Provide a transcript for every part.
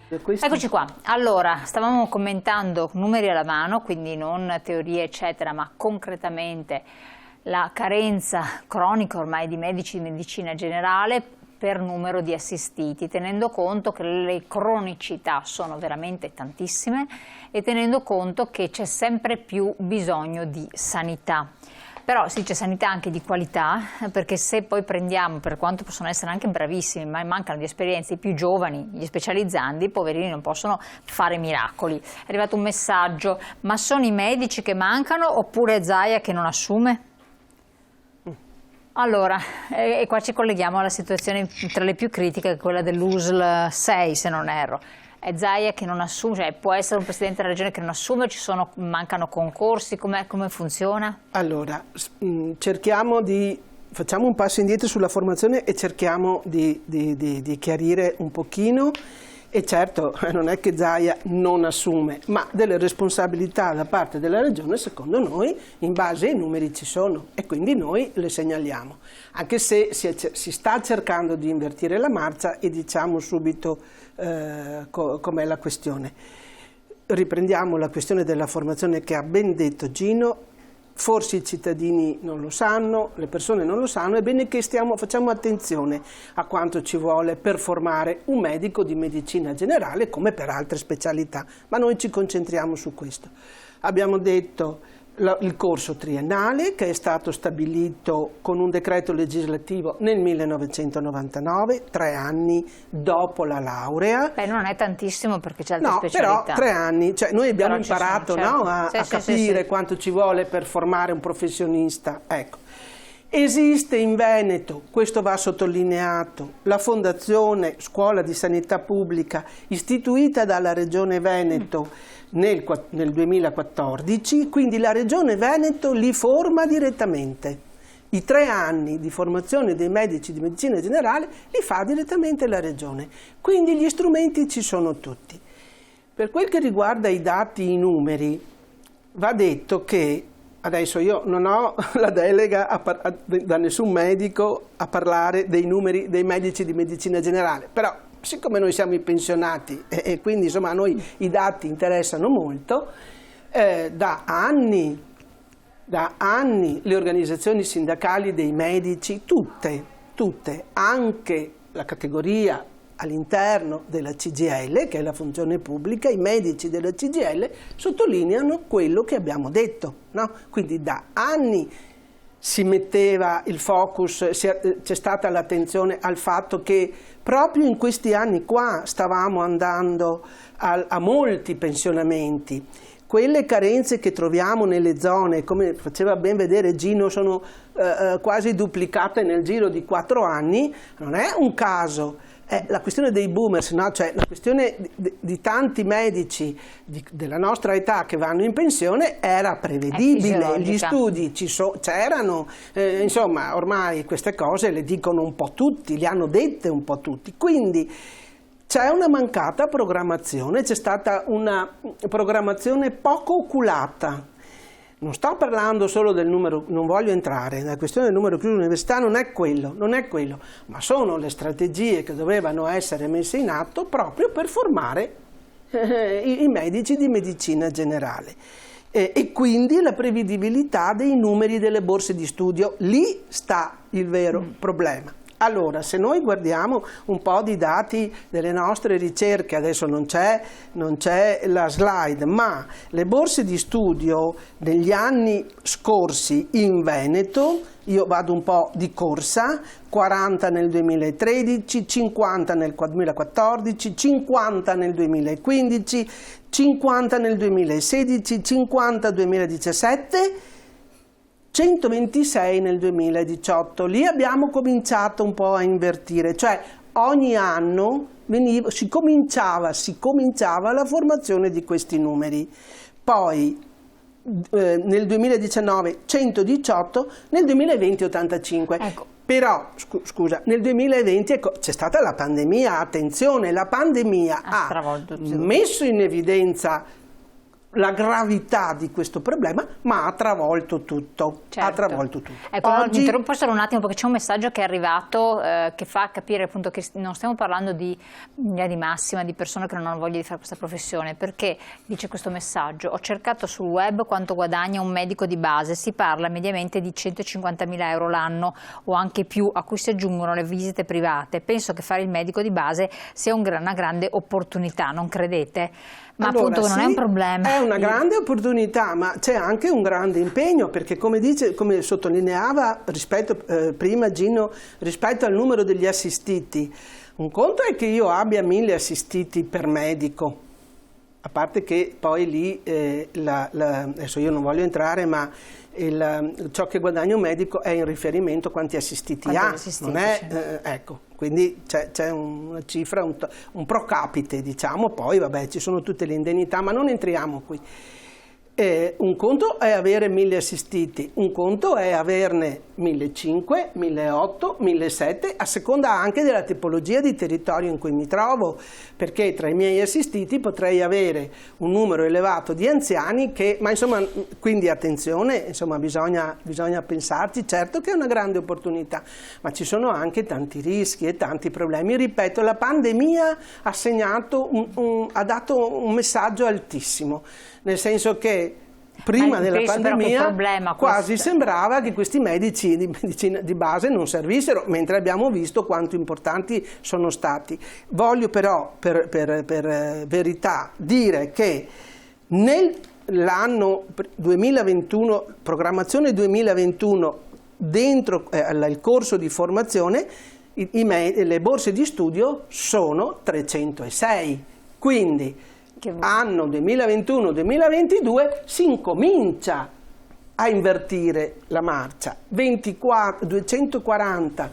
Eccoci qua. Allora, stavamo commentando numeri alla mano, quindi non teorie eccetera, ma concretamente la carenza cronica ormai di medici di medicina generale per numero di assistiti, tenendo conto che le cronicità sono veramente tantissime e tenendo conto che c'è sempre più bisogno di sanità. Però si dice sanità anche di qualità, perché se poi prendiamo, per quanto possono essere anche bravissimi, ma mancano di esperienze, i più giovani, gli specializzandi, i poverini non possono fare miracoli. È arrivato un messaggio, ma sono i medici che mancano oppure Zaia che non assume? Allora, e qua ci colleghiamo alla situazione tra le più critiche, che è quella dell'USL 6, se non erro. È Zaia che non assume, cioè può essere un presidente della regione che non assume, mancano concorsi, come funziona? Allora, facciamo un passo indietro sulla formazione e cerchiamo di chiarire un pochino. E certo, non è che Zaia non assume, ma delle responsabilità da parte della regione, secondo noi, in base ai numeri ci sono e quindi noi le segnaliamo. Anche se si sta cercando di invertire la marcia e diciamo subito com'è la questione. Riprendiamo la questione della formazione che ha ben detto Gino. Forse i cittadini non lo sanno, le persone non lo sanno, è bene che facciamo attenzione a quanto ci vuole per formare un medico di medicina generale come per altre specialità, ma noi ci concentriamo su questo. Abbiamo detto il corso triennale che è stato stabilito con un decreto legislativo nel 1999, 3 anni dopo la laurea. Beh, non è tantissimo perché c'è altre specialità. Però 3 anni, cioè noi abbiamo imparato a capire quanto ci vuole per formare un professionista. Ecco. Esiste in Veneto, questo va sottolineato, la Fondazione Scuola di Sanità Pubblica istituita dalla Regione Veneto nel 2014, quindi la Regione Veneto li forma direttamente. I 3 anni di formazione dei medici di medicina generale li fa direttamente la Regione, quindi gli strumenti ci sono tutti. Per quel che riguarda i dati, i numeri, va detto che adesso io non ho la delega da nessun medico a parlare dei numeri dei medici di medicina generale, però siccome noi siamo i pensionati e quindi insomma a noi i dati interessano molto, da anni le organizzazioni sindacali dei medici, tutte, anche la categoria all'interno della CGIL, che è la funzione pubblica, i medici della CGIL sottolineano quello che abbiamo detto, no? Quindi da anni si metteva il focus, c'è stata l'attenzione al fatto che proprio in questi anni qua stavamo andando a molti pensionamenti. Quelle carenze che troviamo nelle zone, come faceva ben vedere Gino, sono quasi duplicate nel giro di 4 anni, non è un caso. La questione dei boomers, no? Cioè la questione di tanti medici della nostra età che vanno in pensione era prevedibile, gli studi c'erano, insomma ormai queste cose le dicono un po' tutti, le hanno dette un po' tutti, quindi c'è una mancata programmazione, c'è stata una programmazione poco oculata. Non sto parlando solo del numero, non voglio entrare, la questione del numero chiuso all'università non è quello, ma sono le strategie che dovevano essere messe in atto proprio per formare i medici di medicina generale. E quindi la prevedibilità dei numeri delle borse di studio, lì sta il vero problema. Allora, se noi guardiamo un po' di dati delle nostre ricerche, adesso non c'è la slide, ma le borse di studio negli anni scorsi in Veneto, io vado un po' di corsa, 40 nel 2013, 50 nel 2014, 50 nel 2015, 50 nel 2016, 50 nel 2017, 126 nel 2018, lì abbiamo cominciato un po' a invertire, cioè ogni anno si cominciava la formazione di questi numeri, poi nel 2019 118, nel 2020 85. Ecco. Però, scusa, nel 2020 c'è stata la pandemia, attenzione, la pandemia ha messo in evidenza la gravità di questo problema, ma ha travolto tutto. Certo. Ha travolto tutto. Ecco, oggi... mi interrompo solo un attimo perché c'è un messaggio che è arrivato che fa capire appunto che non stiamo parlando di linea di massima di persone che non hanno voglia di fare questa professione, perché dice questo messaggio: ho cercato sul web quanto guadagna un medico di base, si parla mediamente di 150.000 euro l'anno o anche più, a cui si aggiungono le visite private. Penso che fare il medico di base sia una grande opportunità, non credete? Ma allora, appunto non è un problema. È una grande opportunità, ma c'è anche un grande impegno, perché come sottolineava prima Gino, rispetto al numero degli assistiti, un conto è che io abbia 1000 assistiti per medico, a parte che poi lì, adesso io non voglio entrare, ma ciò che guadagna un medico è in riferimento a quanti assistiti ha, non è, ecco. Quindi c'è una cifra, un pro capite, diciamo, poi vabbè ci sono tutte le indennità, ma non entriamo qui. Un conto è avere 1000 assistiti, un conto è averne 1500, 1800, 1700, a seconda anche della tipologia di territorio in cui mi trovo, perché tra i miei assistiti potrei avere un numero elevato di anziani ma insomma, quindi attenzione, insomma bisogna pensarci, certo che è una grande opportunità, ma ci sono anche tanti rischi e tanti problemi. Ripeto, la pandemia ha dato un messaggio altissimo, nel senso che prima della pandemia quasi sembrava che questi medici di medicina di base non servissero, mentre abbiamo visto quanto importanti sono stati. Voglio però per verità dire che nell'anno 2021, programmazione 2021, dentro il corso di formazione, le borse di studio sono 306, quindi anno 2021-2022 si incomincia a invertire la marcia. 240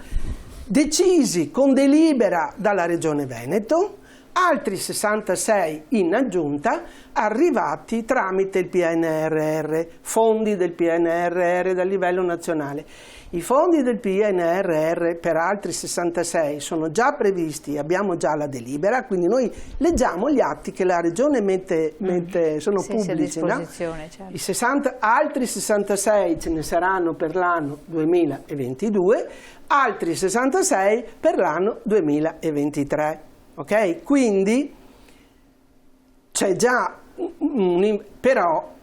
decisi con delibera dalla Regione Veneto, altri 66 in aggiunta arrivati tramite il PNRR, fondi del PNRR dal livello nazionale. I fondi del PNRR per altri 66 sono già previsti, abbiamo già la delibera, quindi noi leggiamo gli atti che la Regione mette sono pubblici. No? Certo. Altri 66 ce ne saranno per l'anno 2022, altri 66 per l'anno 2023. Ok? Quindi c'è già però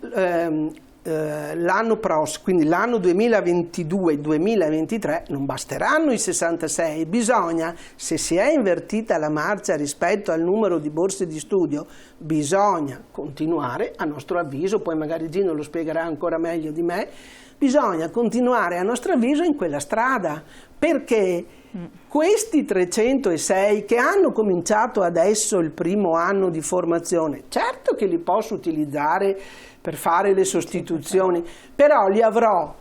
l'anno prossimo, quindi l'anno 2022-2023 non basteranno i 66, bisogna, se si è invertita la marcia rispetto al numero di borse di studio, bisogna continuare, a nostro avviso, poi magari Gino lo spiegherà ancora meglio di me, bisogna continuare a nostro avviso in quella strada, perché questi 306 che hanno cominciato adesso il primo anno di formazione, certo che li posso utilizzare per fare le sostituzioni, però li avrò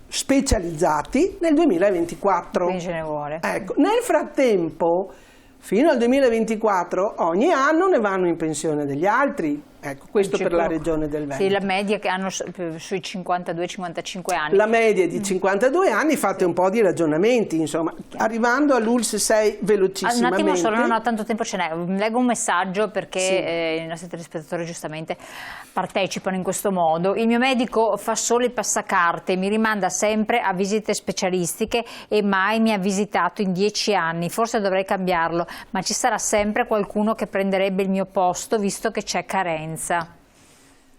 specializzati nel 2024. Quindi ce ne vuole. Ecco, nel frattempo, fino al 2024, ogni anno ne vanno in pensione degli altri. Ecco, questo per la Regione del Veneto. Sì, la media che hanno sui 52-55 anni. La media è di 52 anni, fate un po' di ragionamenti, insomma. Arrivando all'ULSS 6 velocissimamente. Un attimo solo, non ho tanto tempo, ce n'è. Leggo un messaggio perché i nostri telespettatori giustamente partecipano in questo modo. Il mio medico fa solo il passacarte, mi rimanda sempre a visite specialistiche e mai mi ha visitato in 10 anni. Forse dovrei cambiarlo, ma ci sarà sempre qualcuno che prenderebbe il mio posto visto che c'è carenza.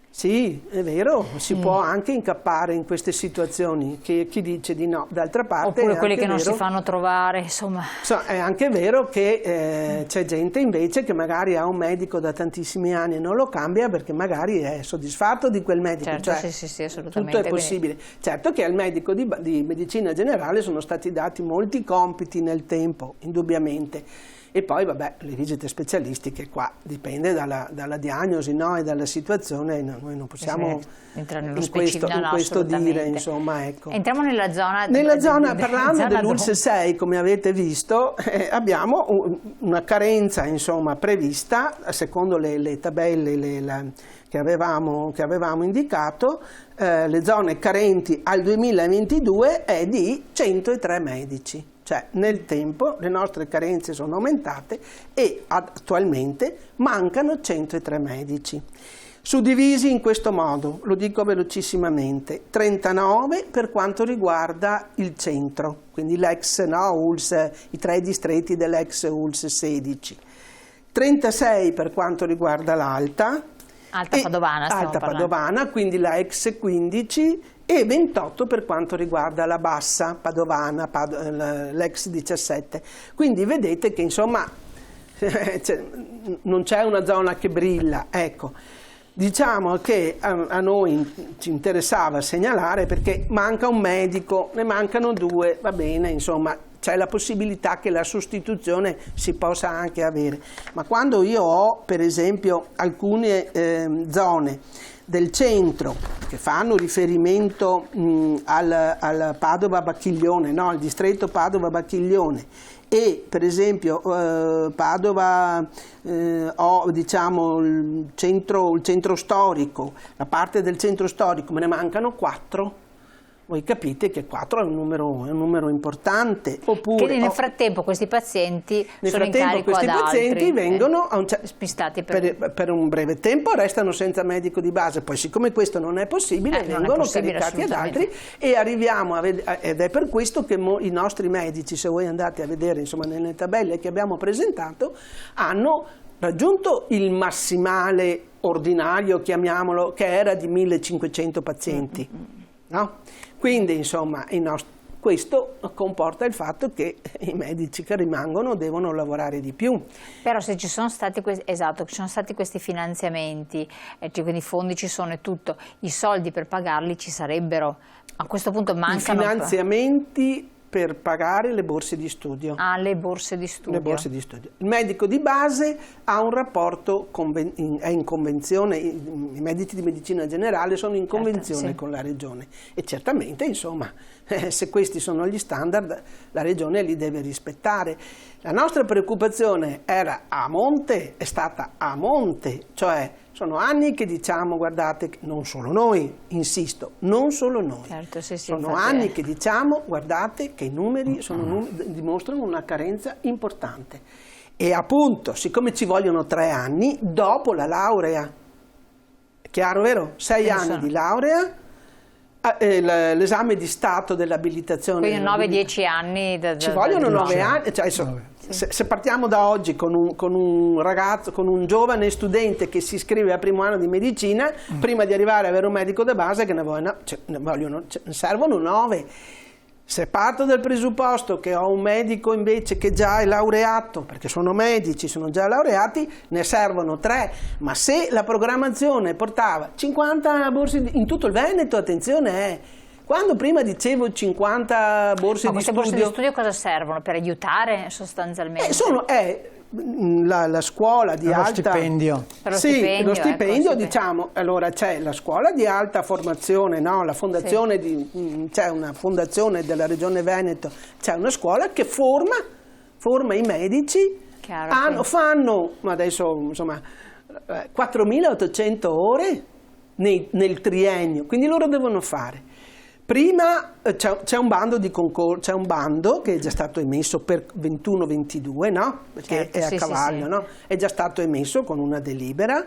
Sì, è vero, si può anche incappare in queste situazioni, che chi dice di no, d'altra parte... Oppure quelli che non si fanno trovare, insomma... È anche vero che c'è gente invece che magari ha un medico da tantissimi anni e non lo cambia perché magari è soddisfatto di quel medico. Certo, cioè, sì, assolutamente. Tutto è possibile. Quindi... Certo che al medico di medicina generale sono stati dati molti compiti nel tempo, indubbiamente. E poi, vabbè, le visite specialistiche qua dipende dalla diagnosi, no? E dalla situazione, noi non possiamo in questo dire, insomma, ecco. Entriamo nella zona... Parlando dell'ULSS 6, come avete visto, abbiamo una carenza, insomma, prevista, secondo le tabelle che avevamo indicato, le zone carenti al 2022 è di 103 medici. Cioè nel tempo le nostre carenze sono aumentate e attualmente mancano 103 medici. suddivisi in questo modo, lo dico velocissimamente: 39 per quanto riguarda il centro, quindi l'ex ULSS, i 3 distretti dell'ex ULSS 16, 36 per quanto riguarda l'Alta, Alta Padovana, quindi la ex 15, e 28 per quanto riguarda la bassa Padovana, l'ex 17. Quindi vedete che insomma non c'è una zona che brilla, ecco. Diciamo che a noi ci interessava segnalare, perché manca un medico, ne mancano 2, va bene, insomma c'è la possibilità che la sostituzione si possa anche avere, ma quando io ho per esempio alcune zone del centro che fanno riferimento al Padova-Bacchiglione, no, al distretto Padova-Bacchiglione, e per esempio Padova ho diciamo il centro storico, la parte del centro storico, me ne mancano 4. Voi capite che 4 è un numero importante. Oppure, che nel frattempo questi pazienti sono in carico ad altri. Questi pazienti vengono spistati per un breve tempo, restano senza medico di base, poi siccome questo non è possibile, vengono caricati ad altri, e arriviamo ed è per questo che i nostri medici, se voi andate a vedere insomma nelle tabelle che abbiamo presentato, hanno raggiunto il massimale ordinario, chiamiamolo, che era di 1500 pazienti. No? Quindi insomma questo comporta il fatto che i medici che rimangono devono lavorare di più. Però se ci sono stati questi finanziamenti, quindi i fondi ci sono e tutto, i soldi per pagarli ci sarebbero. A questo punto mancano i finanziamenti per pagare le borse di studio. Ah, le borse di studio. Le borse di studio. Il medico di base ha un rapporto, è in convenzione, i medici di medicina generale sono in convenzione con la regione, e certamente insomma se questi sono gli standard la regione li deve rispettare. La nostra preoccupazione era a monte, è stata a monte, cioè sono anni che diciamo, guardate, non solo noi, insisto, non solo noi, sono anni che diciamo, guardate che i numeri dimostrano una carenza importante, e appunto, siccome ci vogliono 3 anni, dopo la laurea, è chiaro, vero? 6 anni di laurea, l'esame di stato dell'abilitazione. Quindi 9-10 anni. Ci vogliono 9 anni, cioè, insomma, se partiamo da oggi con un ragazzo, con un giovane studente che si iscrive al primo anno di medicina, prima di arrivare ad avere un medico di base, che ne servono 9. Se parto dal presupposto che ho un medico invece che già è laureato, perché sono medici, sono già laureati, ne servono 3, ma se la programmazione portava 50 borse in tutto il Veneto, attenzione, quando prima dicevo 50 borse di studio... Ma queste borse di studio cosa servono? Per aiutare sostanzialmente? La scuola di alta... stipendio. Sì, lo stipendio, diciamo, allora c'è la scuola di alta formazione, no? La fondazione c'è una fondazione della Regione Veneto, c'è una scuola che forma i medici, fanno adesso insomma 4.800 ore nel triennio, quindi loro devono fare. Prima c'è un bando di concorso, c'è un bando che è già stato emesso per 21-22, no? Perché è a cavallo, no? È già stato emesso con una delibera,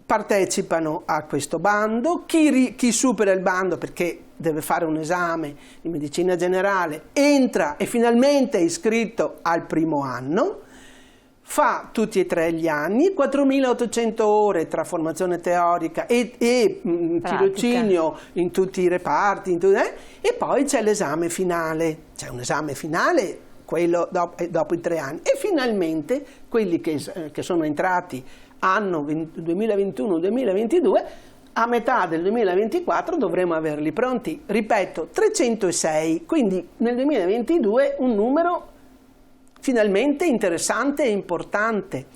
partecipano a questo bando, chi supera il bando perché deve fare un esame di medicina generale, entra e finalmente è iscritto al primo anno, fa tutti e 3 gli anni, 4.800 ore tra formazione teorica e tirocinio in tutti i reparti, e poi c'è l'esame finale. C'è un esame finale, quello dopo i 3 anni, e finalmente quelli che sono entrati anno 2021-2022, a metà del 2024 dovremo averli pronti. Ripeto, 306, quindi nel 2022 un numero finalmente interessante e importante,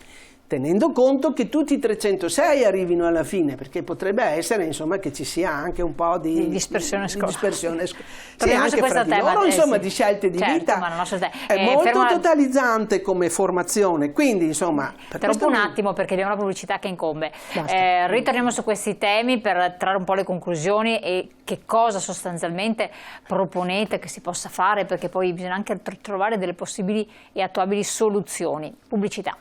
tenendo conto che tutti i 306 arrivino alla fine, perché potrebbe essere insomma che ci sia anche un po' di dispersione scolastica. Sì, anche fra di loro, insomma, di scelte di vita. È molto totalizzante come formazione, quindi insomma... Interrompo un attimo perché abbiamo la pubblicità che incombe. Ritorniamo su questi temi per trarre un po' le conclusioni e che cosa sostanzialmente proponete che si possa fare, perché poi bisogna anche trovare delle possibili e attuabili soluzioni. Pubblicità.